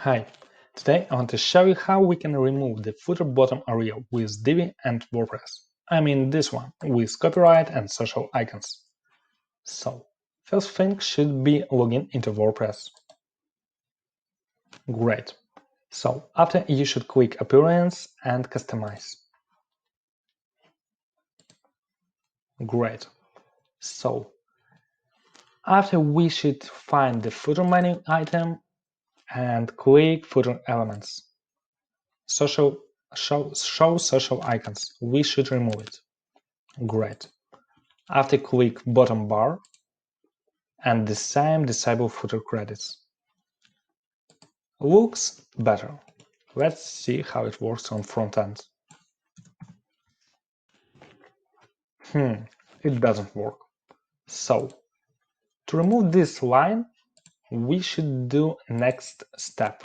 Hi, today I want to show you how we can remove the footer bottom area with Divi and WordPress. I mean this one, with copyright and social icons. So, first thing should be login into WordPress. Great. So, after you should click Appearance and Customize. Great. So, after we should find the footer menu item and click Footer Elements. Show social icons. We should remove it. Great. After click bottom bar and the same disable footer credits. Looks better. Let's see how it works on front end. It doesn't work. So, to remove this line, we should do next step.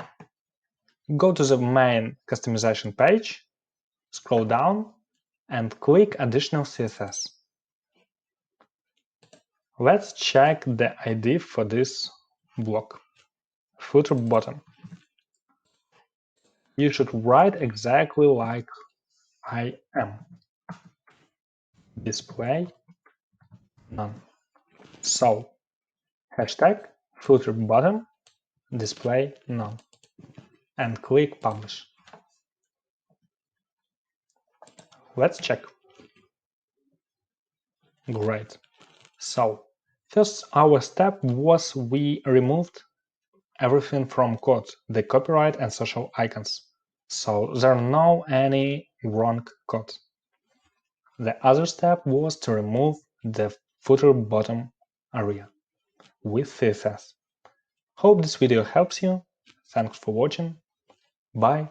Go to the main customization page, scroll down, and click Additional CSS. Let's check the ID for this block. Footer bottom. You should write exactly like I am. Display none. So, hashtag footer bottom display none and click publish. Let's check. Great. So, first our step was we removed everything from code, the copyright and social icons. So there are no any wrong code. The other step was to remove the footer bottom area with CSS. Hope this video helps you. Thanks for watching. Bye.